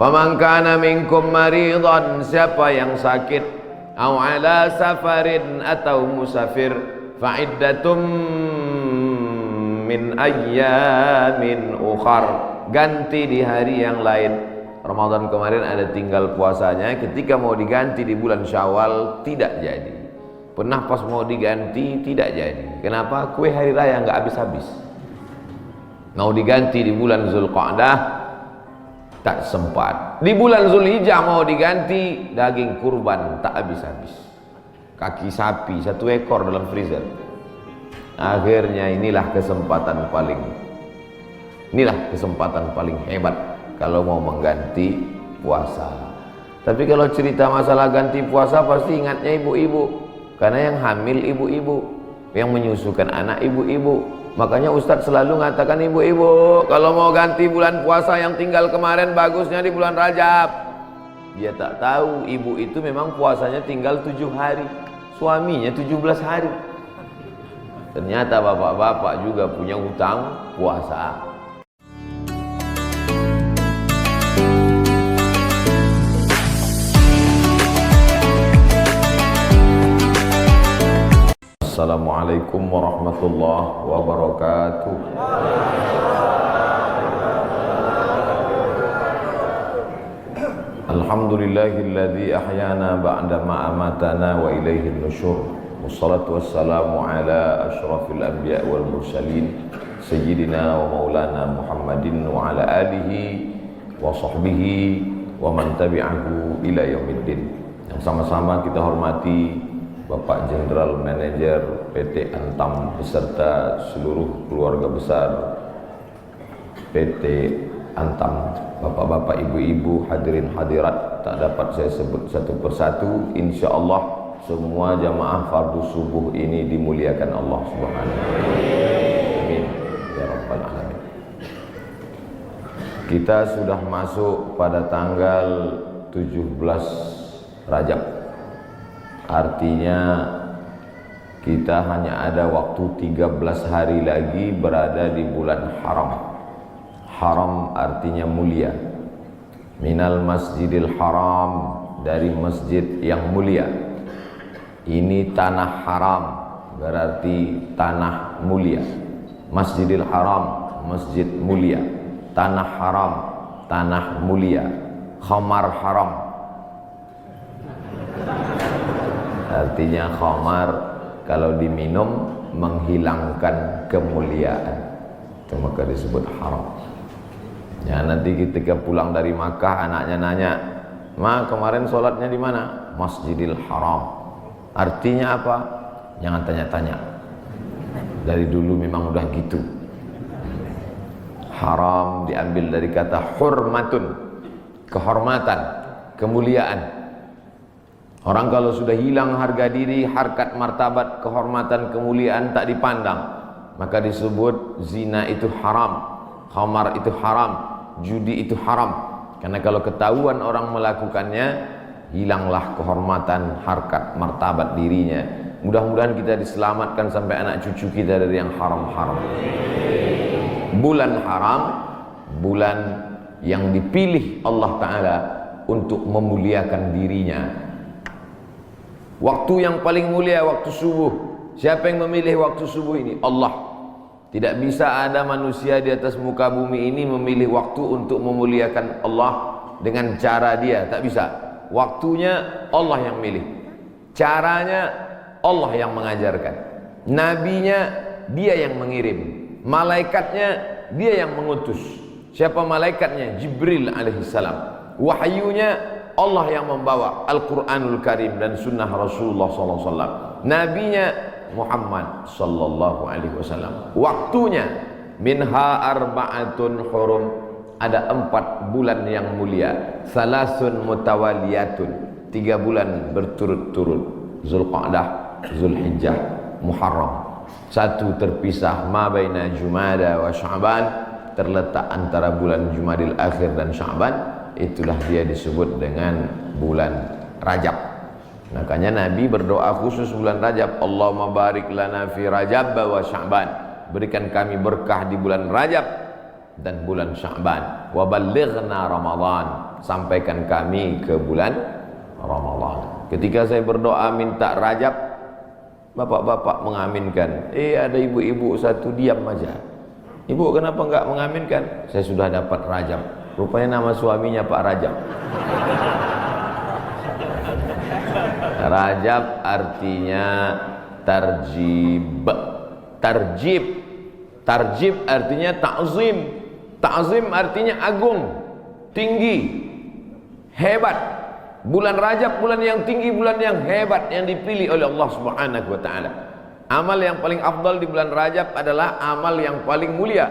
Faman kana minkum maridan, siapa yang sakit, au ala safarin, atau musafir, fa iddatum min ayyamin ukhar, ganti di hari yang lain. Ramadan kemarin ada tinggal puasanya, ketika mau diganti di bulan Syawal tidak jadi. Pernah pas mau diganti tidak jadi. Kenapa? Kue hari raya nggak habis-habis. Mau diganti di bulan Zulqa'dah tak sempat. Di bulan Zulhijjah mau diganti, daging kurban tak habis-habis. Kaki sapi 1 ekor dalam freezer. Akhirnya inilah kesempatan paling hebat kalau mau mengganti puasa. Tapi kalau cerita masalah ganti puasa pasti ingatnya ibu-ibu, karena yang hamil ibu-ibu, yang menyusukan anak ibu-ibu. Makanya Ustadz selalu mengatakan ibu-ibu, kalau mau ganti bulan puasa yang tinggal kemarin, bagusnya di bulan Rajab. Dia tak tahu ibu itu memang puasanya tinggal 7 hari, suaminya 17 hari. Ternyata bapak-bapak juga punya hutang puasa. Assalamualaikum warahmatullahi wabarakatuh. Alhamdulillahilladzi ahyana ba'dama amatana wa ilaihin nusyur. Wassalatu wassalamu ala asyrafil anbiya wal mursalin sayyidina wa maulana Muhammadin wa ala alihi wa sahbihi wa man tabi'ahu ila yaumiddin. Yang sama-sama kita hormati Bapak Jenderal Manajer PT Antam beserta seluruh keluarga besar PT Antam, bapak-bapak, ibu-ibu, hadirin hadirat, tak dapat saya sebut satu persatu. Insya Allah semua jamaah fardu subuh ini dimuliakan Allah Subhanahu wa Ta'ala. Amin ya rabbal alamin. Kita sudah masuk pada tanggal 17 Rajab. Artinya kita hanya ada waktu 13 hari lagi berada di bulan haram. Haram artinya mulia. Minal masjidil haram, dari masjid yang mulia. Ini tanah haram, berarti tanah mulia. Masjidil haram, masjid mulia. Tanah haram, tanah mulia. Khamar haram, artinya khamar kalau diminum menghilangkan kemuliaan, itu maka disebut haram. Ya, nanti ketika pulang dari Makkah anaknya nanya, "Ma, kemarin sholatnya di mana?" Masjidil Haram. Artinya apa? Jangan tanya-tanya. Dari dulu memang udah gitu. Haram diambil dari kata hurmatun, kehormatan, kemuliaan. Orang kalau sudah hilang harga diri, harkat, martabat, kehormatan, kemuliaan tak dipandang, maka disebut zina itu haram, khamar itu haram, judi itu haram. Karena kalau ketahuan orang melakukannya, hilanglah kehormatan, harkat, martabat dirinya. Mudah-mudahan kita diselamatkan sampai anak cucu kita dari yang haram-haram. Bulan haram, bulan yang dipilih Allah Ta'ala untuk memuliakan dirinya. Waktu yang paling mulia waktu subuh. Siapa yang memilih waktu subuh ini? Allah. Tidak bisa ada manusia di atas muka bumi ini memilih waktu untuk memuliakan Allah dengan cara dia. Tak bisa. Waktunya Allah yang milih. Caranya Allah yang mengajarkan. Nabinya dia yang mengirim. Malaikatnya dia yang mengutus. Siapa malaikatnya? Jibril alaihissalam. Wahyunya Allah yang membawa Al-Quranul Karim dan sunnah Rasulullah SAW. Nabinya Muhammad sallallahu alaihi wasallam. Waktunya minha arba'atun hurum, ada 4 bulan yang mulia. Salasun mutawaliyatun, 3 bulan berturut-turut. Zulqa'dah, Zulhijjah, Muharram. 1 terpisah, ma baina Jumada wa Sya'ban, terletak antara bulan Jumadil Akhir dan Sya'ban. Itulah dia disebut dengan bulan Rajab. Makanya Nabi berdoa khusus bulan Rajab, Allahumma barik lana fi Rajab wa Sya'ban, berikan kami berkah di bulan Rajab dan bulan Sya'ban. Wa ballighna Ramadan, sampaikan kami ke bulan Ramadan. Ketika saya berdoa minta Rajab, bapak-bapak mengaminkan. Ada ibu-ibu satu diam aja. Ibu kenapa enggak mengaminkan? Saya sudah dapat Rajab. Rupanya nama suaminya Pak Rajab. Rajab artinya tarjib. Tarjib. Tarjib artinya ta'zim. Ta'zim artinya agung, tinggi, hebat. Bulan Rajab bulan yang tinggi, bulan yang hebat yang dipilih oleh Allah Subhanahu wa taala. Amal yang paling afdal di bulan Rajab adalah amal yang paling mulia.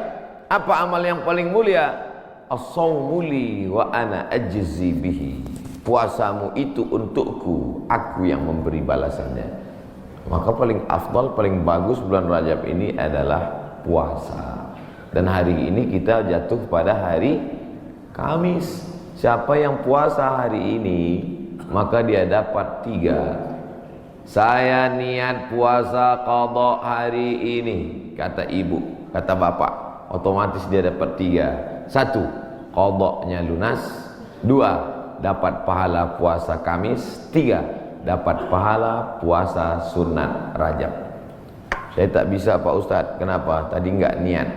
Apa amal yang paling mulia? As-shaumu li wa ana ajzi bihi. Puasamu itu untukku, aku yang memberi balasannya. Maka paling afdal, paling bagus bulan Rajab ini adalah puasa. Dan hari ini kita jatuh pada hari Kamis. Siapa yang puasa hari ini, maka dia dapat 3. Saya niat puasa qadha hari ini, kata ibu, kata bapak, otomatis dia dapat 3. 1, qadhanya lunas. 2, dapat pahala puasa Kamis. 3, dapat pahala puasa sunat Rajab. Saya tak bisa Pak Ustadz. Kenapa? Tadi enggak niat.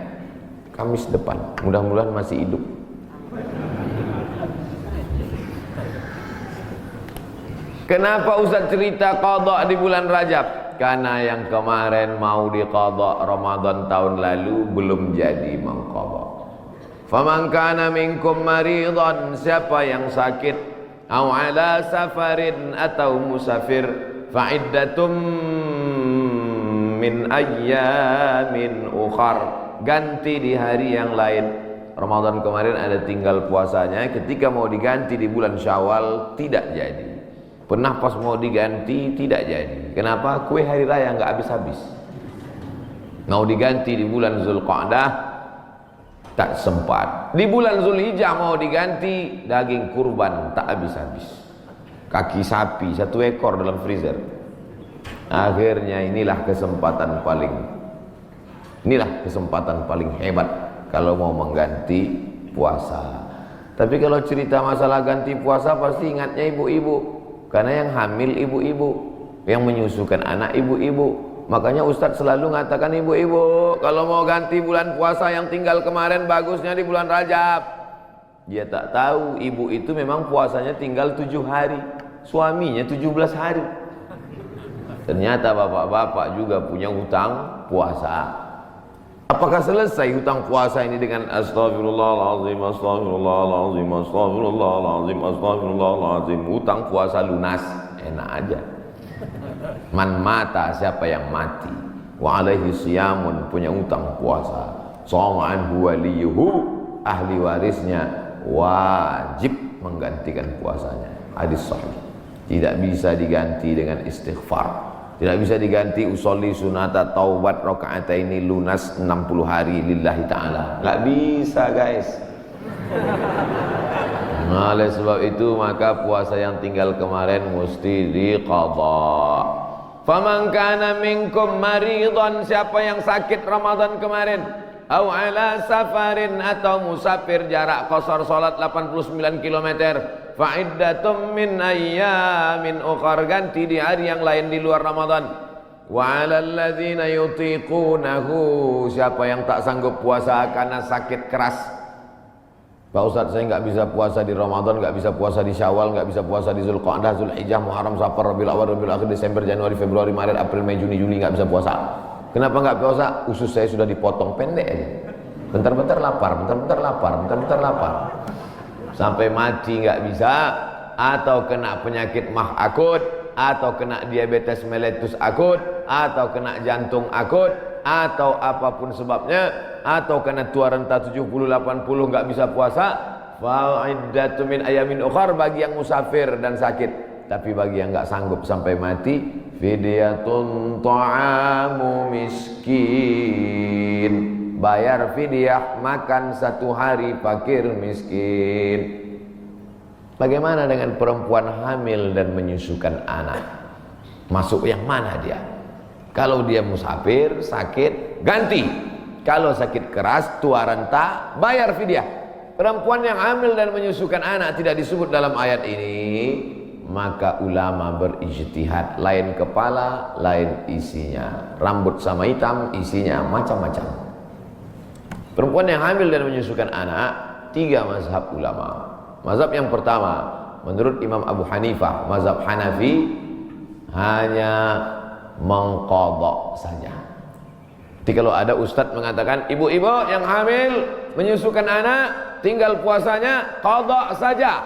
Kamis depan, mudah-mudahan masih hidup. Kenapa Ustaz cerita qadha di bulan Rajab? Karena yang kemarin mau diqadha Ramadan tahun lalu belum jadi mengqadha. Faman kana minkum maridan, siapa yang sakit, au ala safarin atau musafir, fa iddatum min ayyamin ukhar, ganti di hari yang lain. Ramadan kemarin ada tinggal puasanya, ketika mau diganti di bulan Syawal tidak jadi. Pernah pas mau diganti tidak jadi. Kenapa? Kue hari raya nggak habis-habis. Mau diganti di bulan Zulqa'dah tak sempat. Di bulan Zulhijjah mau diganti, daging kurban tak habis-habis. Kaki sapi 1 ekor dalam freezer. Akhirnya inilah kesempatan paling hebat kalau mau mengganti puasa. Tapi kalau cerita masalah ganti puasa pasti ingatnya ibu-ibu. Karena yang hamil ibu-ibu, yang menyusukan anak ibu-ibu. Makanya Ustadz selalu mengatakan ibu-ibu, kalau mau ganti bulan puasa yang tinggal kemarin, bagusnya di bulan Rajab. Dia tak tahu ibu itu memang puasanya tinggal 7 hari, suaminya 17 hari. Ternyata bapak-bapak juga punya hutang puasa. Apakah selesai hutang puasa ini dengan astagfirullahaladzim, astagfirullahaladzim, astagfirullahaladzim, astagfirullahaladzim? Hutang puasa lunas, enak aja. Man mata, siapa yang mati, wa alaihi siyamun, punya hutang puasa, shoma anhu waliyuhu, ahli warisnya wajib menggantikan puasanya. Hadis sahih. Tidak bisa diganti dengan istighfar. Tidak bisa diganti usolli sunata taubat rakaataini lunas 60 hari lillahi ta'ala. Nggak bisa guys. Nah, oleh sebab itu maka puasa yang tinggal kemarin mesti diqadha. Faman kana minkum maridan, siapa yang sakit Ramadan kemarin, au ala safarin, atau musafir jarak qasar salat 89 km, fa'iddatum min ayyamin ukhar, ganti di hari yang lain di luar Ramadan. Wa 'alal ladzina yutiqunahu, siapa yang tak sanggup puasa karena sakit keras. Pak Ustaz, saya nggak bisa puasa di Ramadan, nggak bisa puasa di Syawal, nggak bisa puasa di Zulqa'dah, Zulhijjah, Muharram, Safar, Rabiul Awal, Rabiul Akhir, Desember, Januari, Februari, Maret, April, Mei, Juni, Juli, nggak bisa puasa. Kenapa nggak puasa? Usus saya sudah dipotong pendek aja. Bentar-bentar lapar, bentar-bentar lapar, bentar-bentar lapar. Sampai mati nggak bisa, atau kena penyakit mah akut, atau kena diabetes mellitus akut, atau kena jantung akut, atau apapun sebabnya, atau kena tua renta 70-80 nggak bisa puasa, fa'iddatu min ayamin ukhar, bagi yang musafir dan sakit. Tapi bagi yang nggak sanggup sampai mati, fidyatun ta'amu miskin, bayar fidyah makan 1 hari fakir miskin. Bagaimana dengan perempuan hamil dan menyusukan anak? Masuk yang mana dia? Kalau dia musafir, sakit, ganti. Kalau sakit keras, tua renta, bayar fidyah. Perempuan yang hamil dan menyusukan anak tidak disebut dalam ayat ini, maka ulama berijtihad, lain kepala, lain isinya. Rambut sama hitam, isinya macam-macam. Perempuan yang hamil dan menyusukan anak, 3 mazhab ulama. Mazhab yang pertama, menurut Imam Abu Hanifah, mazhab Hanafi, hanya mengqadha saja. Jadi kalau ada ustadz mengatakan ibu-ibu yang hamil menyusukan anak tinggal puasanya qadha saja,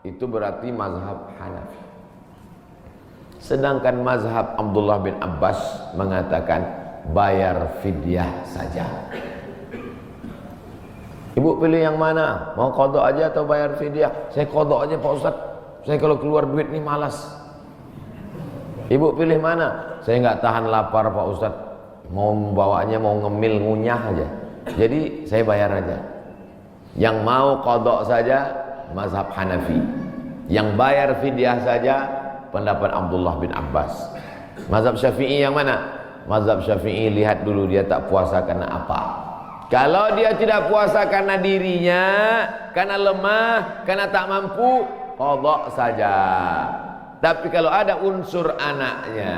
itu berarti mazhab Hanafi. Sedangkan mazhab Abdullah bin Abbas mengatakan bayar fidyah saja. Ibu pilih yang mana? Mau qadha aja atau bayar fidyah? Saya qadha aja Pak Ustadz, saya kalau keluar duit nih malas. Ibu pilih mana? Saya nggak tahan lapar Pak Ustadz, mau membawanya mau ngemil ngunyah aja, jadi saya bayar aja. Yang mau qadha saja mazhab Hanafi, yang bayar fidyah saja pendapat Abdullah bin Abbas. Mazhab Syafi'i yang mana? Mazhab Syafi'i lihat dulu dia tak puasa karena apa. Kalau dia tidak puasa karena dirinya, karena lemah, karena tak mampu, qadha saja. Tapi kalau ada unsur anaknya,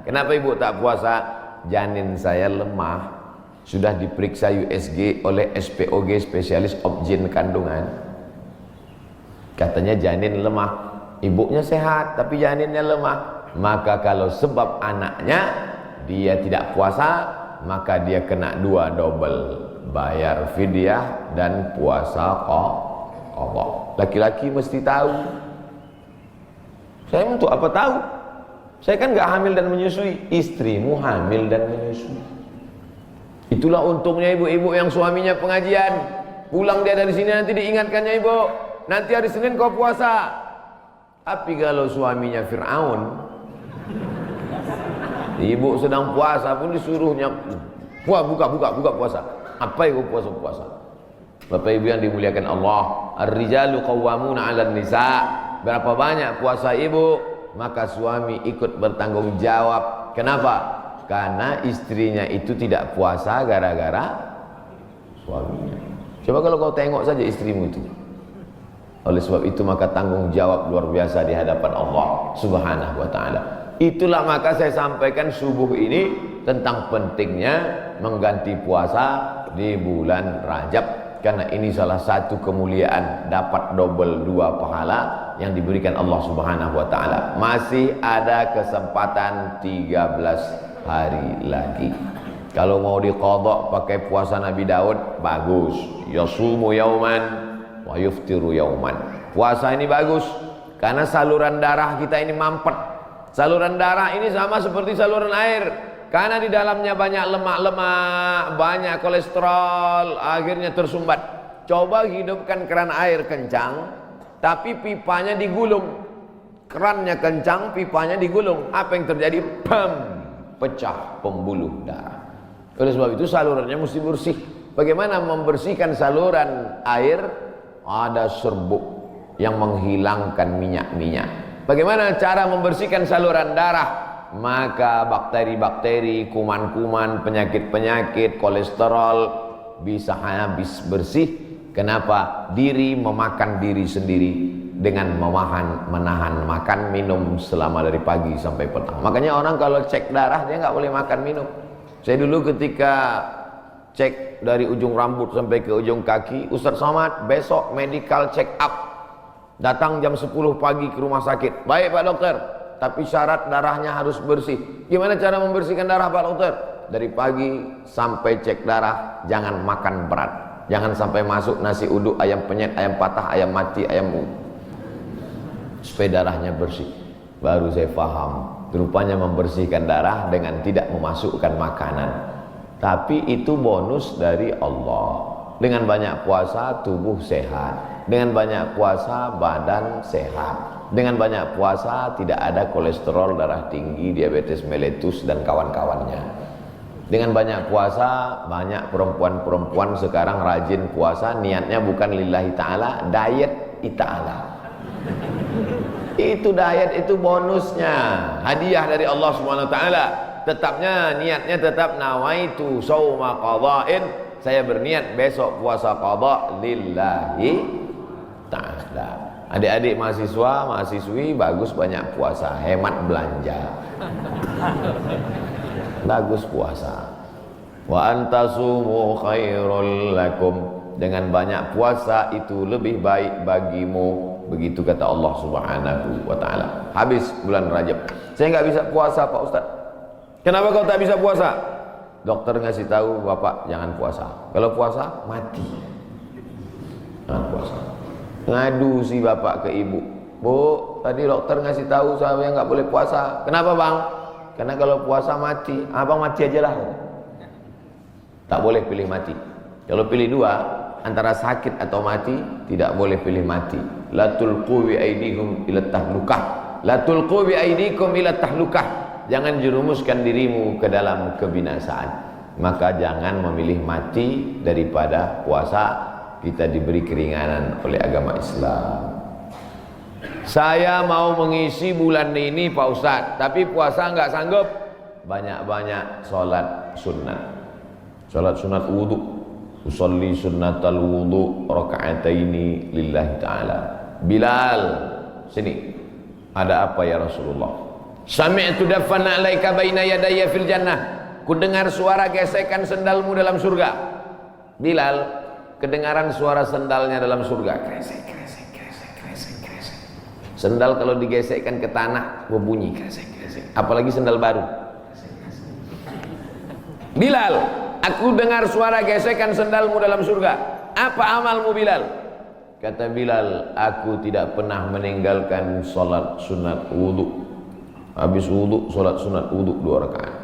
kenapa ibu tak puasa? Janin saya lemah, sudah diperiksa USG oleh SPOG, spesialis objin kandungan. Katanya janin lemah, ibunya sehat tapi janinnya lemah. Maka kalau sebab anaknya dia tidak puasa, maka dia kena 2 double, bayar fidyah dan puasa qadha. Laki-laki mesti tahu. Saya untuk apa tahu? Saya kan nggak hamil dan menyusui, istrimu hamil dan menyusui. Itulah untungnya ibu-ibu yang suaminya pengajian. Pulang dia dari sini nanti diingatkannya, ibu, nanti hari Senin kau puasa. Tapi kalau suaminya Fir'aun, ibu sedang puasa pun disuruhnya buka puasa. Apa itu puasa? Bapak ibu yang dimuliakan Allah, ar-rijalu qawwamuna 'alan nisa. Berapa banyak puasa ibu, maka suami ikut bertanggung jawab. Kenapa? Karena istrinya itu tidak puasa gara-gara suaminya. Coba kalau kau tengok saja istrimu itu. Oleh sebab itu maka tanggung jawab luar biasa di hadapan Allah Subhanahu wa taala. Itulah maka saya sampaikan subuh ini tentang pentingnya mengganti puasa di bulan Rajab. Karena ini salah satu kemuliaan, dapat double 2 pahala yang diberikan Allah Subhanahu wa taala. Masih ada kesempatan 13 hari lagi. Kalau mau diqadha pakai puasa Nabi Daud, bagus. Yasumu yauman wa yuftiru yauman. Puasa ini bagus karena saluran darah kita ini mampet. Saluran darah ini sama seperti saluran air. Karena di dalamnya banyak lemak-lemak, banyak kolesterol, akhirnya tersumbat. Coba hidupkan keran air kencang, tapi pipanya digulung. Kerannya kencang, pipanya digulung. Apa yang terjadi? Bam! Pecah pembuluh darah. Oleh sebab itu salurannya mesti bersih. Bagaimana membersihkan saluran air? Ada serbuk yang menghilangkan minyak-minyak. Bagaimana cara membersihkan saluran darah? Maka bakteri-bakteri, kuman-kuman, penyakit-penyakit, kolesterol bisa habis bersih. Kenapa? Diri memakan diri sendiri dengan menahan makan minum selama dari pagi sampai petang. Makanya orang kalau cek darah dia nggak boleh makan minum. Saya dulu ketika cek dari ujung rambut sampai ke ujung kaki, Ustaz Somad besok medical check up, datang jam 10 pagi ke rumah sakit. Baik Pak Dokter, tapi syarat darahnya harus bersih. Gimana cara membersihkan darah Pak Dokter? Dari pagi sampai cek darah jangan makan berat. Jangan sampai masuk nasi uduk, ayam penyet, ayam patah, ayam mati, ayam supaya darahnya bersih. Baru saya paham, rupanya membersihkan darah dengan tidak memasukkan makanan. Tapi itu bonus dari Allah. Dengan banyak puasa tubuh sehat, dengan banyak puasa badan sehat, dengan banyak puasa tidak ada kolesterol darah tinggi, diabetes mellitus dan kawan-kawannya. Dengan banyak puasa, banyak perempuan-perempuan sekarang rajin puasa, niatnya bukan lillahi ta'ala, diet ta'ala. Itu diet, itu bonusnya, hadiah dari Allah Subhanahu wa taala. tetapnya niatnya tetap nawaitu shauma qadha'in, saya berniat besok puasa qadha lillahi ta'ala. Adik-adik mahasiswa, mahasiswi bagus banyak puasa, hemat belanja. Bagus puasa. Wa antasumu khairul lakum, dengan banyak puasa itu lebih baik bagimu, begitu kata Allah Subhanahu wa taala. Habis bulan Rajab, saya nggak bisa puasa Pak Ustaz. Kenapa kau tak bisa puasa? Dokter ngasih tahu Bapak jangan puasa. Kalau puasa mati. Jangan puasa. Ngadu si bapak ke ibu, Bu, tadi dokter ngasih tahu saya nggak boleh puasa. Kenapa bang? Karena kalau puasa mati. Abang mati aja lah. Tak boleh pilih mati. Kalau pilih dua, antara sakit atau mati, tidak boleh pilih mati. La tulqu bi aidikum ila tahlukah. La tulqu bi aidikum ila tahlukah. Jangan jerumuskan dirimu ke dalam kebinasaan. Maka jangan memilih mati daripada puasa. Kita diberi keringanan oleh agama Islam. Saya mau mengisi bulan ini Pak Ustadz, tapi puasa nggak sanggup. Banyak-banyak sholat sunat. Sholat sunat wudhu. Usolli sunnatal wudhu raka'ataini lillahi ta'ala. Bilal, sini. Ada apa ya Rasulullah? Sami'tu daffana alaika baina yadayya fil jannah. Ku dengar suara gesekan sendalmu dalam surga. Bilal, kedengaran suara sendalnya dalam surga. Kresek, kresek, kresek, kresek, kresek. Sendal kalau digesekkan ke tanah berbunyi kresek, kresek. Apalagi sendal baru. Bilal, aku dengar suara gesekan sendalmu dalam surga. Apa amalmu Bilal? Kata Bilal, aku tidak pernah meninggalkan sholat sunat wudhu. Habis wudhu, sholat sunat wudhu 2 rakaat.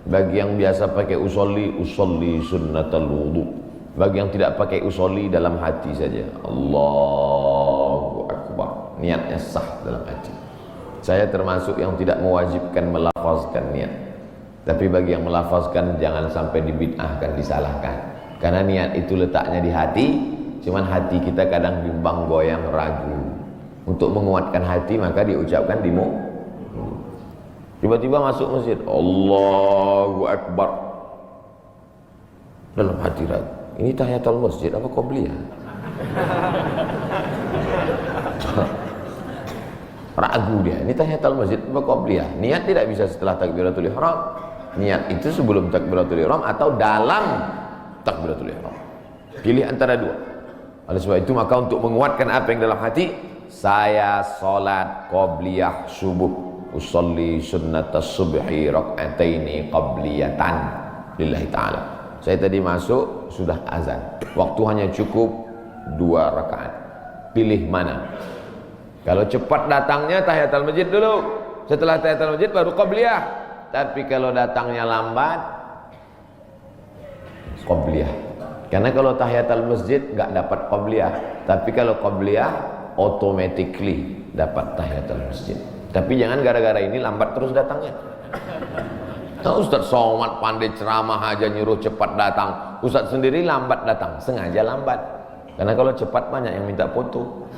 Bagi yang biasa pakai usolli, usolli sunnatal wudhu. Bagi yang tidak pakai usolli, dalam hati saja. Allahu Akbar. Niatnya sah dalam hati. Saya termasuk yang tidak mewajibkan melafazkan niat. Tapi bagi yang melafazkan, jangan sampai dibid'ahkan, disalahkan. Karena niat itu letaknya di hati. Cuman hati kita kadang bimbang, goyang, ragu. Untuk menguatkan hati maka diucapkan di mulut. Tiba-tiba masuk masjid, Allahu Akbar. Dalam hati ragu. Ini tahiyatul masjid apa qobliyah? Ragu dia. Ini tahiyatul masjid apa qobliyah? Niat tidak bisa setelah takbiratul ihram. Niat itu sebelum takbiratul ihram atau dalam takbiratul ihram. Pilih antara dua. Oleh sebab itu maka untuk menguatkan apa yang dalam hati, saya salat qobliyah subuh. Usolli sunnatas subhi rak'ataini qabliyatan lillahi ta'ala. Saya tadi masuk sudah azan. Waktu hanya cukup 2 rakaat. Pilih mana? Kalau cepat datangnya tahiyatul masjid dulu. Setelah tahiyatul masjid baru qabliyah. Tapi kalau datangnya lambat, qabliyah. Karena kalau tahiyatul masjid enggak dapat qabliyah. Tapi kalau qabliyah automatically dapat tahiyatul masjid. Tapi jangan gara-gara ini lambat terus datangnya. Nah, Ustaz Somad pandai ceramah aja nyuruh cepat datang. Ustaz sendiri lambat datang, sengaja lambat. Karena kalau cepat banyak yang minta foto.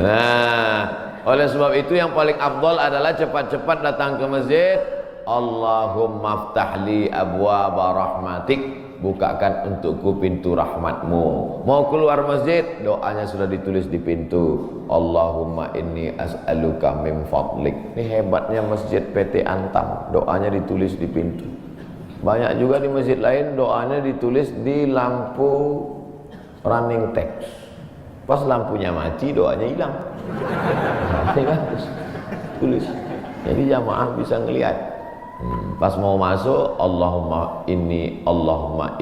Nah, oleh sebab itu yang paling afdal adalah cepat-cepat datang ke masjid. Allahumma ftahli abwaaba rahmatik. Bukakan untukku pintu rahmatmu. Mau keluar masjid, doanya sudah ditulis di pintu. Allahumma inni as'aluka min fadlik. Ini hebatnya masjid PT Antam, doanya ditulis di pintu. Banyak juga di masjid lain doanya ditulis di lampu running text. Pas lampunya mati, doanya hilang. Ini kan tulis. Jadi jamaah bisa ngelihat. Pas mau masuk, Allahumma inni, Allahumma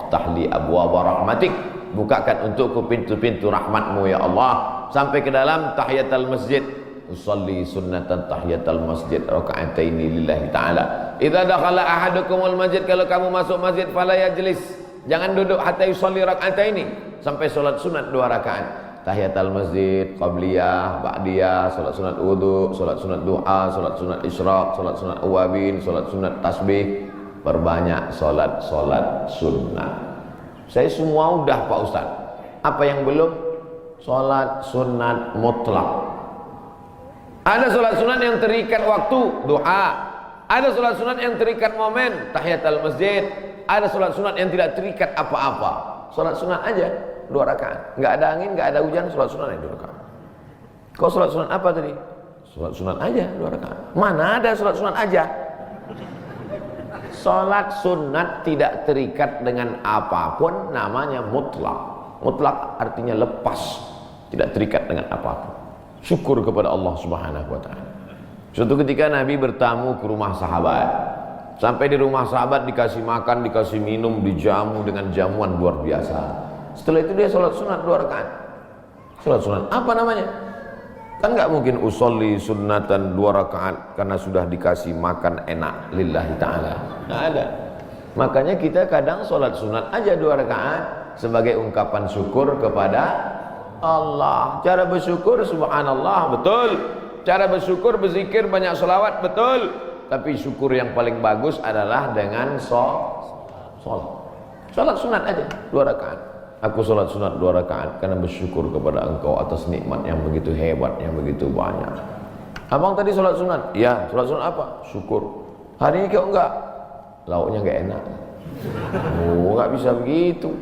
ftahli abwaaba rahmatik. Bukakan untukku pintu-pintu rahmatmu ya Allah. Sampai ke dalam tahiyatul masjid. Usolli sunnatan tahiyatul masjid raka'ataini lillahi ta'ala. Idza dakhala ahadukumul masjid, kalau kamu masuk masjid fala yajlis. Jangan duduk hatta yusolli raka'ataini, sampai salat sunat 2 rakaat. Tahiyatul masjid, qabliyah, ba'diyah, salat sunat wudu, salat sunat doa, salat sunat isyraq, salat sunat awabin, salat sunat tasbih. Perbanyak salat sunat. Saya semua udah Pak Ustaz. Apa yang belum? Salat sunat mutlak. Ada sholat sunat yang terikat waktu, doa. Ada sholat sunat yang terikat momen, tahiyatul masjid. Ada sholat sunat yang tidak terikat apa-apa. Sholat sunat aja 2 rakaat. Nggak ada angin, nggak ada hujan, sholat sunat yang 2 rakaat. Kau sholat sunat apa tadi? Sholat sunat aja 2 rakaat. Mana ada sholat sunat aja? Sholat sunat tidak terikat dengan apapun, namanya mutlak. Mutlak artinya lepas, tidak terikat dengan apapun. Syukur kepada Allah Subhanahu wa taala. Suatu ketika Nabi bertamu ke rumah sahabat. Sampai di rumah sahabat dikasih makan, dikasih minum, dijamu dengan jamuan luar biasa. Setelah itu dia sholat sunat 2 rakaat. Sholat sunat apa namanya? Kan nggak mungkin usolli sunnatan 2 rakaat karena sudah dikasih makan enak lillahi ta'ala. Nggak ada. Makanya kita kadang sholat sunat aja 2 rakaat sebagai ungkapan syukur kepada Allah. Cara bersyukur subhanallah, betul. Cara bersyukur berzikir banyak selawat, betul. Tapi syukur yang paling bagus adalah dengan sholat. Sholat sunat aja 2 rakaat. Aku sholat sunat 2 rakaat karena bersyukur kepada engkau atas nikmat yang begitu hebat, yang begitu banyak. Abang tadi sholat sunat? Ya, sholat sunat apa? Syukur. Hari ini kau enggak? Lauknya enggak enak. Oh, enggak bisa begitu.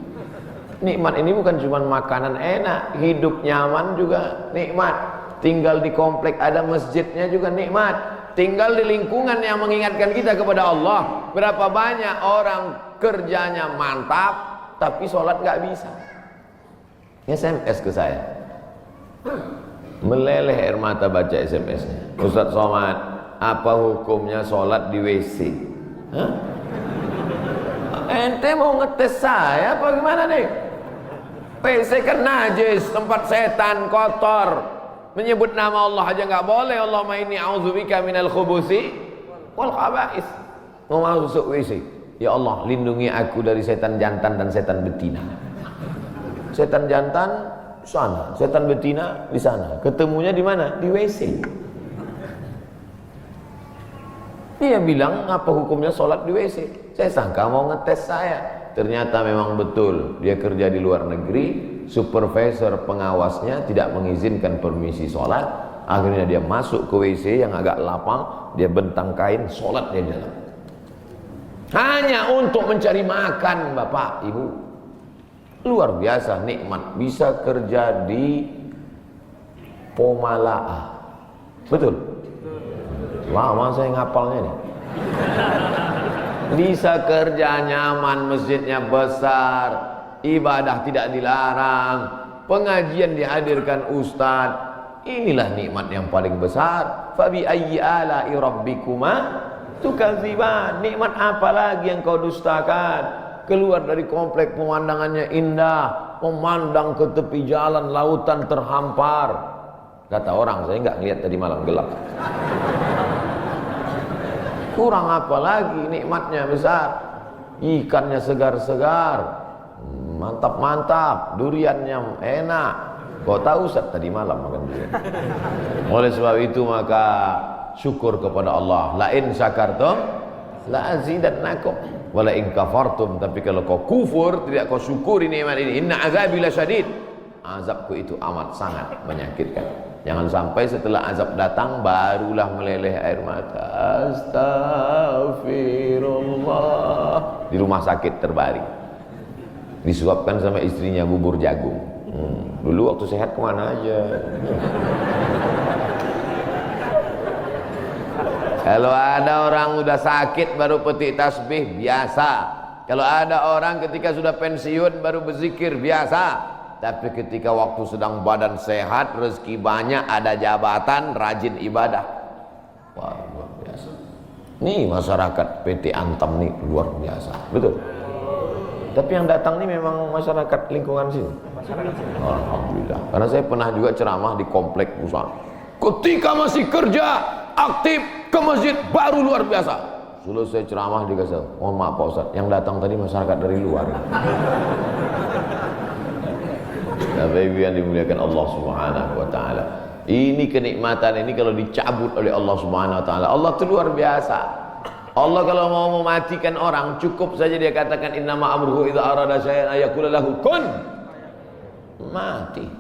Nikmat ini bukan cuma makanan enak, hidup nyaman juga nikmat. Tinggal di komplek ada masjidnya juga nikmat. Tinggal di lingkungan yang mengingatkan kita kepada Allah. Berapa banyak orang kerjanya mantap tapi sholat nggak bisa. SMS ke saya, meleleh air mata baca SMS-nya. Ustaz Somad, apa hukumnya sholat di WC? Hah? Ente mau ngetes saya apa gimana nih? WC kan najis, tempat setan, kotor. Menyebut nama Allah aja nggak boleh. Allahumma inni a'udzubika minal khubusi wal khaba'is. Mau masuk WC, ya Allah lindungi aku dari setan jantan dan setan betina. Setan jantan di sana, setan betina di sana. Ketemunya di mana? Di WC. Dia bilang apa hukumnya sholat di WC. Saya sangka mau ngetes saya. Ternyata memang betul. Dia kerja di luar negeri. Supervisor pengawasnya tidak mengizinkan permisi sholat. Akhirnya dia masuk ke WC yang agak lapang. Dia bentang kain, sholat dia di dalam. Hanya untuk mencari makan, Bapak, Ibu. Luar biasa nikmat. Bisa kerja di Pomalaa. Betul? Lama saya ngapalnya nih. Bisa kerja nyaman, masjidnya besar, ibadah tidak dilarang, pengajian dihadirkan ustaz. Inilah nikmat yang paling besar. Fabi ayyi ala'i rabbikuma tukadziban. Nikmat apa lagi yang kau dustakan? Keluar dari komplek pemandangannya indah, memandang ke tepi jalan, lautan terhampar. Kata orang, saya nggak ngeliat tadi malam gelap. Kurang apa lagi, nikmatnya besar. Ikannya segar-segar, mantap-mantap, duriannya enak. Kau tahu Ustaz tadi malam makan durian. Oleh sebab itu maka syukur kepada Allah. La in syakartum la azidannakum wa la in kafartum. Tapi kalau kau kufur, tidak kau syukuri nikmat ini, inna azabi lasyadid. Azabku itu amat sangat menyakitkan. Jangan sampai setelah azab datang barulah meleleh air mata. Astagfirullah. Di rumah sakit terbaring, disuapkan sama istrinya bubur jagung. Dulu waktu sehat kemana aja. Kalau ada orang udah sakit baru petik tasbih, biasa. Kalau ada orang ketika sudah pensiun baru berzikir, biasa. Tapi ketika waktu sedang badan sehat, rezeki banyak, ada jabatan, rajin ibadah, wah luar biasa. Nih masyarakat PT Antam nih luar biasa, betul. Tapi yang datang nih memang masyarakat lingkungan sini. Alhamdulillah. Karena saya pernah juga ceramah di komplek perusahaan. Ketika masih kerja aktif ke masjid baru luar biasa. Selesai ceramah dikasih, mohon maaf Pak Ustaz, yang datang tadi masyarakat dari luar. Bapak Ibu yang dimuliakan Allah Subhanahu wa taala. Ini kenikmatan ini kalau dicabut oleh Allah Subhanahu wa taala, Allah itu luar biasa. Allah kalau mau mematikan orang cukup saja dia katakan innama amruhu idza arada syai'an ayaqula lahu kun, mati.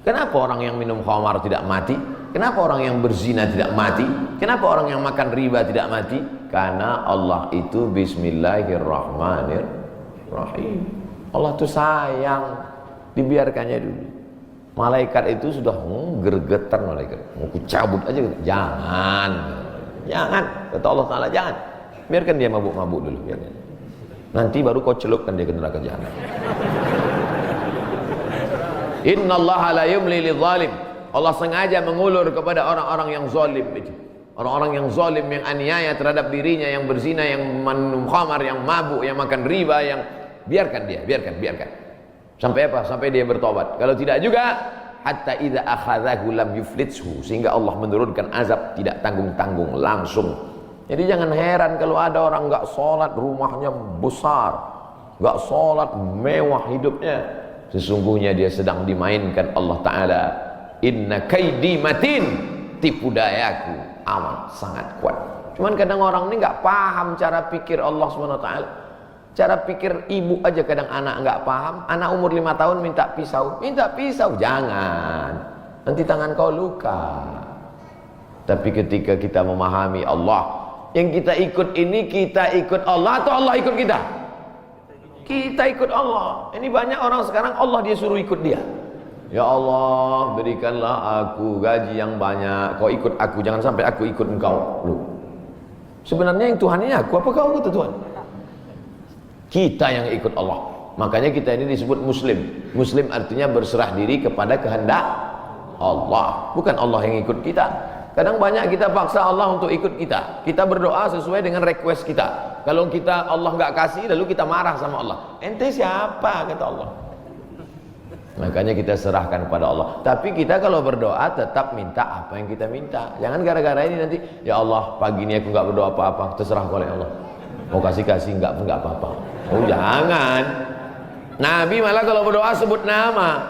Kenapa orang yang minum khamar tidak mati? Kenapa orang yang berzina tidak mati? Kenapa orang yang makan riba tidak mati? Karena Allah itu Bismillahirrahmanirrahim. Allah itu sayang, dibiarkannya dulu. Malaikat itu sudah gergetan malaikat, mau cabut aja. Jangan, kata Allah Ta'ala, jangan. Biarkan dia mabuk-mabuk dulu, biarkan. Nanti baru kau celupkan dia ke neraka jahanam. Innallaha la yumli lidzalim. Allah sengaja mengulur kepada orang-orang yang zalim itu. Orang-orang yang zalim, yang aniaya terhadap dirinya, yang berzina, yang minum khamar, yang mabuk, yang makan riba, yang biarkan dia, biarkan. Sampai apa? Sampai dia bertobat. Kalau tidak juga, hatta idza akhadhahu lam yuflithu, sehingga Allah menurunkan azab tidak tanggung-tanggung, langsung. Jadi jangan heran kalau ada orang enggak sholat, rumahnya besar, enggak sholat, mewah hidupnya. Sesungguhnya dia sedang dimainkan Allah Ta'ala. Inna kaidi matin, tipu dayaku amat sangat kuat. Cuman kadang orang ini enggak paham cara pikir Allah SWT. Cara pikir ibu aja kadang anak enggak paham. Anak umur 5 tahun minta pisau, jangan, nanti tangan kau luka. Tapi ketika kita memahami Allah, yang kita ikut ini, kita ikut Allah atau Allah ikut kita? Kita ikut Allah. Ini banyak orang sekarang Allah dia suruh ikut dia. Ya Allah, berikanlah aku gaji yang banyak, kau ikut aku, jangan sampai aku ikut engkau. Loh, sebenarnya yang Tuhan ini aku apa kau itu Tuhan? Kita yang ikut Allah. Makanya kita ini disebut muslim. Muslim artinya berserah diri kepada kehendak Allah, bukan Allah yang ikut kita. Kadang banyak kita paksa Allah untuk ikut kita. Kita berdoa sesuai dengan request kita. Kalau kita Allah nggak kasih, lalu kita marah sama Allah. Ente siapa, kata Allah. Makanya kita serahkan kepada Allah. Tapi kita kalau berdoa tetap minta apa yang kita minta. Jangan gara-gara ini nanti, ya Allah pagi ini aku nggak berdoa apa-apa, terserah oleh Allah. Mau kasih nggak apa-apa. Oh jangan. Nabi malah kalau berdoa sebut nama.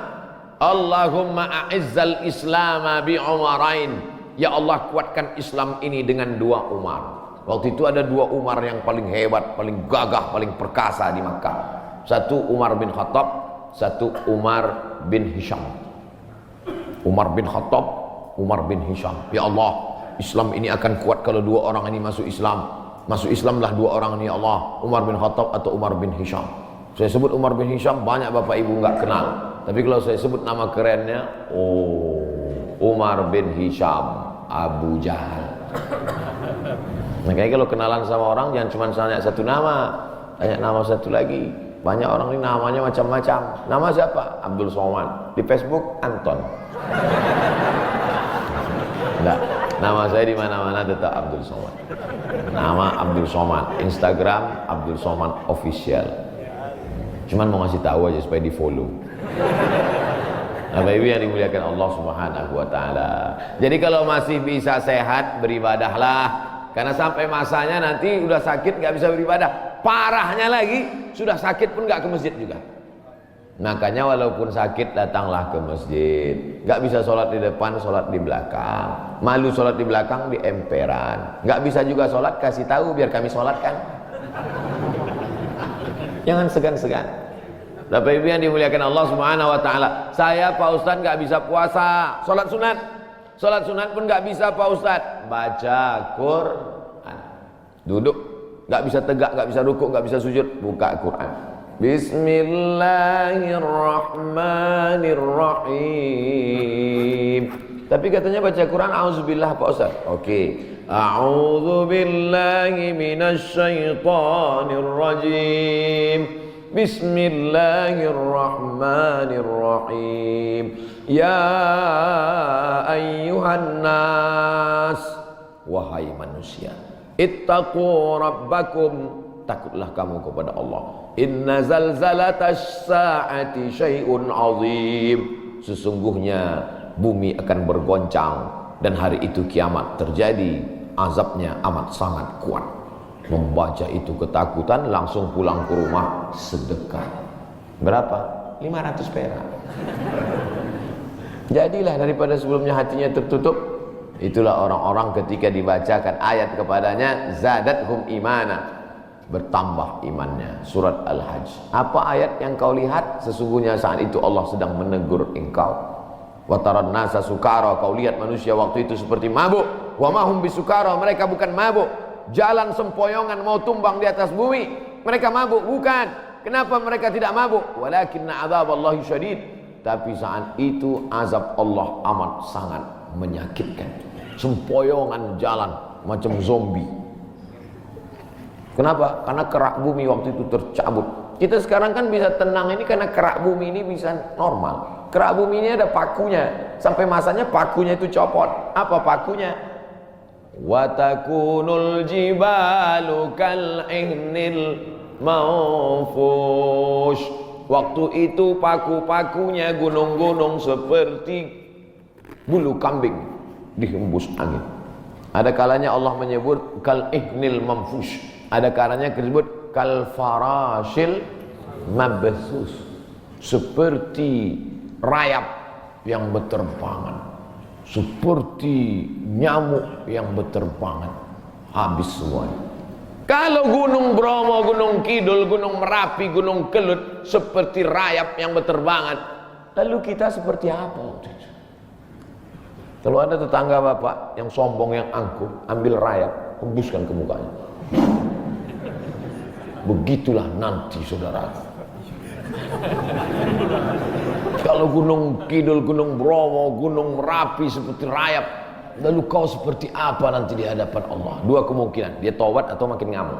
Allahumma a'izzal islama bi umarain. Ya Allah kuatkan Islam ini dengan 2 Umar. Waktu itu ada 2 Umar yang paling hebat, paling gagah, paling perkasa di Makkah. Satu Umar bin Khattab, satu Umar bin Hisham. Umar bin Khattab, Umar bin Hisham. Ya Allah, Islam ini akan kuat kalau 2 orang ini masuk Islam. Masuk Islamlah 2 orang ini ya Allah, Umar bin Khattab atau Umar bin Hisham. Saya sebut Umar bin Hisham, banyak bapak ibu nggak kenal. Tapi kalau saya sebut nama kerennya, Umar bin Hisham Abu Jahal. Makanya kalau kenalan sama orang jangan cuma tanya satu nama, tanya nama satu lagi. Banyak orang ini namanya macam-macam. Nama siapa? Abdul Somad. Di Facebook Anton. Enggak, nama saya di mana-mana tetap Abdul Somad. Nama Abdul Somad, Instagram Abdul Somad Official. Cuman mau ngasih tahu aja supaya di follow. Bapak Ibu yang dimuliakan Allah Subhanahu wa Ta'ala. Jadi kalau masih bisa sehat, beribadahlah. Karena sampai masanya nanti udah sakit nggak bisa beribadah. Parahnya lagi, sudah sakit pun nggak ke masjid juga. Makanya walaupun sakit datanglah ke masjid. Nggak bisa sholat di depan, sholat di belakang. Malu sholat di belakang, di emperan. Nggak bisa juga sholat, kasih tahu biar kami sholatkan. Jangan segan-segan. Bapak Ibu yang dimuliakan Allah Subhanahu wa Ta'ala, saya Pak Ustadz nggak bisa puasa, sholat sunat pun nggak bisa Pak Ustadz. Baca Quran, duduk, nggak bisa tegak, nggak bisa rukuk, nggak bisa sujud, buka Quran. Bismillahirrahmanirrahim. Tapi katanya baca Quran auzubillah Pak Ustadz. Oke. A'udzubillahi minasyaitonirrajim. Bismillahirrahmanirrahim. Ya ayyuhan nas, wahai manusia, ittaqu rabbakum, takutlah kamu kepada Allah. Inna zalzalatas saati syai'un azim. Sesungguhnya bumi akan bergoncang dan hari itu kiamat terjadi, azabnya amat sangat kuat. Membaca itu ketakutan, langsung pulang ke rumah sedekah. Berapa? 500 perak. Jadilah daripada sebelumnya hatinya tertutup. Itulah orang-orang ketika dibacakan ayat kepadanya, zadathum imana, bertambah imannya. Surat Al-Hajj. Apa ayat yang kau lihat? Sesungguhnya saat itu Allah sedang menegur engkau. Wa taran nasa sukara, kau lihat manusia waktu itu seperti mabuk. Wa ma hum bisukara, mereka bukan mabuk. Jalan sempoyongan mau tumbang di atas bumi, mereka mabuk? Bukan. Kenapa mereka tidak mabuk? Walakinna adzaballahi syadid. Tapi saat itu azab Allah amat sangat menyakitkan. Sempoyongan jalan macam zombie. Kenapa? Karena kerak bumi waktu itu tercabut. Kita sekarang kan bisa tenang ini karena kerak bumi ini bisa normal. Kerak bumi ini ada pakunya. Sampai masanya pakunya itu copot. Apa pakunya? Wa takunul jibalu kal'ihnil manfush. Waktu itu paku-pakunya gunung-gunung seperti bulu kambing dihembus angin. Ada kalanya Allah menyebut kal'ihnil manfush. Ada kalanya disebut kal farashil mabthus, seperti rayap yang berterbangan, seperti nyamuk yang berterbangan, habis semuanya. Kalau Gunung Bromo, Gunung Kidul, Gunung Merapi, Gunung Kelut seperti rayap yang berterbangan, lalu kita seperti apa? Kalau ada tetangga bapak yang sombong, yang angkuh, ambil rayap, hembuskan ke mukanya. Begitulah nanti saudara. Kalau Gunung Kidul, Gunung Bromo, Gunung Merapi seperti rayap, lalu kau seperti apa nanti di hadapan Allah? Dua kemungkinan, dia taubat atau makin ngamuk.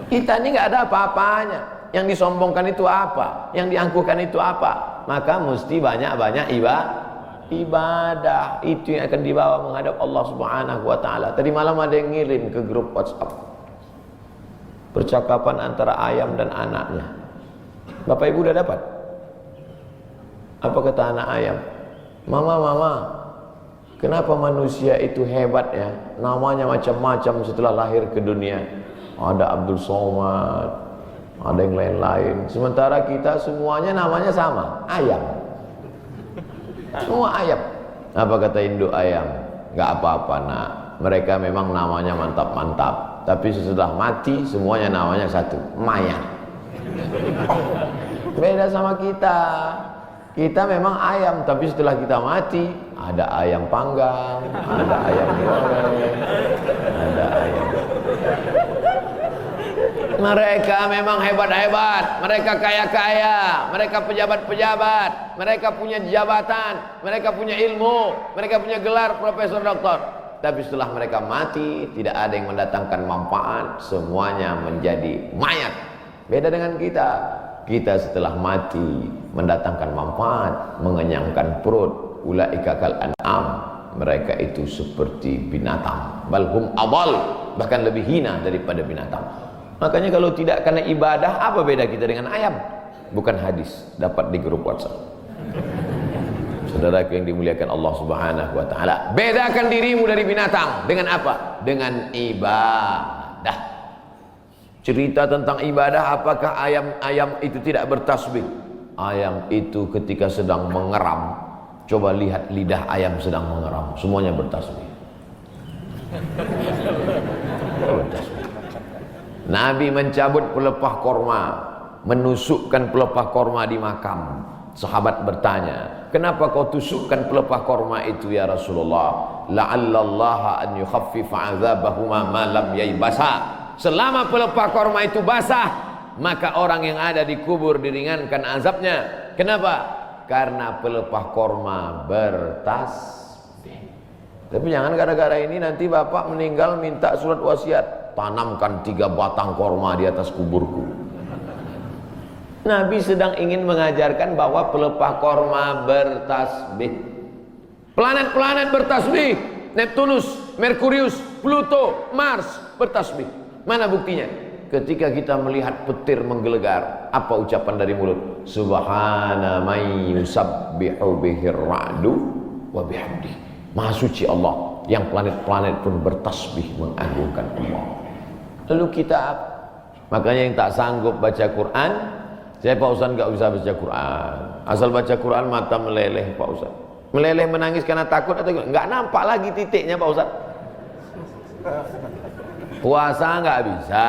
Kita ini nggak ada apa-apanya. Yang disombongkan itu apa? Yang diangkuhkan itu apa? Maka mesti banyak-banyak ibadah. Itu yang akan dibawa menghadap Allah Subhanahu wa taala. Tadi malam ada yang ngirim ke grup WhatsApp percakapan antara ayam dan anaknya. Bapak Ibu udah dapat? Apa kata anak ayam? Mama, kenapa manusia itu hebat ya? Namanya macam-macam setelah lahir ke dunia. Ada Abdul Somad, ada yang lain-lain. Sementara kita semuanya namanya sama, ayam. Semua ayam. Apa kata induk ayam? Gak apa-apa nak, mereka memang namanya mantap-mantap. Tapi sesudah mati semuanya namanya satu, mayat. Beda sama kita. Kita memang ayam, tapi setelah kita mati ada ayam panggang, ada ayam goreng, ada ayam. Mereka memang hebat-hebat, mereka kaya-kaya, mereka pejabat-pejabat, mereka punya jabatan, mereka punya ilmu, mereka punya gelar profesor doktor. Tapi setelah mereka mati, tidak ada yang mendatangkan manfaat, semuanya menjadi mayat. Beda dengan kita. Kita setelah mati mendatangkan manfaat, mengenyangkan perut. Ulaika kal an'am, mereka itu seperti binatang. Balhum adall, bahkan lebih hina daripada binatang. Makanya kalau tidak karena ibadah, apa beda kita dengan ayam? Bukan hadis, dapat di grup WhatsApp. Saudaraku yang dimuliakan Allah Subhanahu wa taala, bedakan dirimu dari binatang dengan apa? Dengan ibadah. Cerita tentang ibadah, apakah ayam itu tidak bertasbih? Ayam itu ketika sedang mengeram, coba lihat lidah ayam sedang mengeram, semuanya bertasbih. Nabi mencabut pelepah korma, menusukkan pelepah korma di makam. Sahabat bertanya, kenapa kau tusukkan pelepah korma itu ya Rasulullah? La'allallaha an yukhaffifa 'adzabahuma ma lam yaibasa. Selama pelepah korma itu basah, maka orang yang ada di kubur diringankan azabnya. Kenapa? Karena pelepah korma bertasbih. Tapi jangan gara-gara ini nanti bapak meninggal minta surat wasiat, tanamkan 3 batang korma di atas kuburku. Nabi sedang ingin mengajarkan bahwa pelepah korma bertasbih. Planet-planet bertasbih. Neptunus, Merkurius, Pluto, Mars bertasbih. Mana buktinya? Ketika kita melihat petir menggelegar, apa ucapan dari mulut? Subhana may yusabbihu bihir ra'du wa bihamdi. Maha suci Allah, yang planet-planet pun bertasbih mengagungkan Allah. Lalu kita apa? Makanya yang tak sanggup baca Quran, saya Pak Ustaz nggak bisa baca Quran. Asal baca Quran mata meleleh Pak Ustaz. Meleleh menangis karena takut atau nggak nampak lagi titiknya Pak Ustaz. Puasa nggak bisa.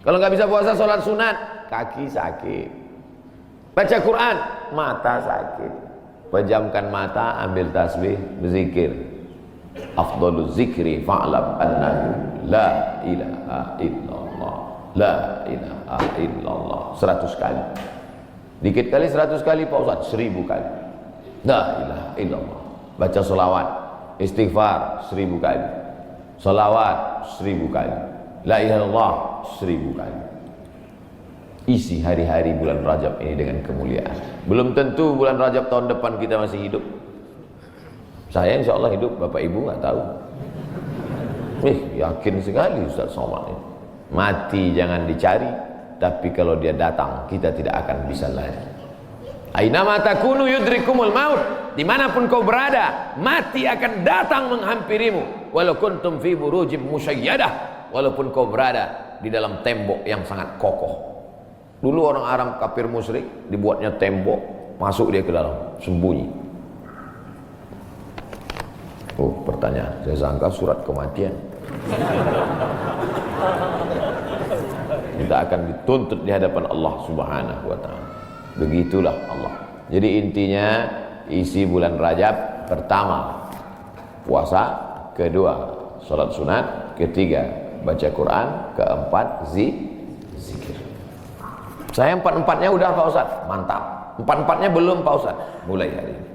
Kalau nggak bisa puasa sholat sunat, kaki sakit. Baca Quran, mata sakit, pejamkan mata, ambil tasbih, berzikir. Afdalul zikri fa'lam annahu la ilaha illallah, la ilaha illallah. 100 kali. Dikit kali 100 kali Pak Ustaz, 1000 kali. La ilaha illallah. Baca selawat, istighfar 1000 kali. Selawat 1000 kali. La ilaha illallah 1000 kali. Isi hari-hari bulan Rajab ini dengan kemuliaan. Belum tentu bulan Rajab tahun depan kita masih hidup. Saya insya Allah hidup, Bapak Ibu nggak tahu. Yakin sekali Ustaz Somad ini. Mati jangan dicari, tapi kalau dia datang kita tidak akan bisa lari. Ainama takunu yudrikumul maut. Dimanapun kau berada, mati akan datang menghampirimu. Walau kuntum fi burujim musyayyadah. Walaupun kau berada di dalam tembok yang sangat kokoh. Dulu orang Arab kafir musyrik dibuatnya tembok, masuk dia ke dalam, sembunyi. Oh, pertanyaan, saya sangka surat kematian. Kita akan dituntut di hadapan Allah Subhanahu wa taala. Begitulah Allah. Jadi intinya isi bulan Rajab, pertama puasa, kedua salat sunat, ketiga baca Quran, keempat zikir. Saya empat-empatnya udah Pak Ustaz, mantap. Empat-empatnya belum Pak Ustaz, mulai hari ini.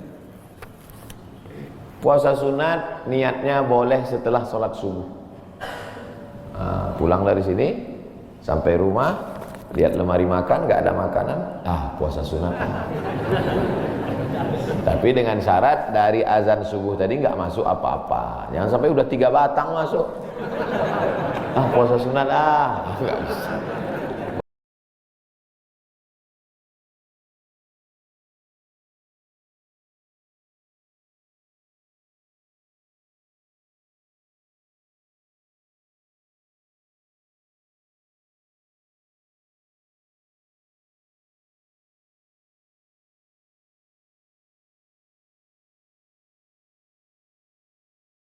Puasa sunat niatnya boleh setelah sholat subuh. Pulang dari sini sampai rumah, lihat lemari makan, nggak ada makanan, puasa sunat. Tapi dengan syarat dari azan subuh tadi nggak masuk apa-apa. Jangan sampai udah 3 batang masuk. Puasa sunat nggak bisa.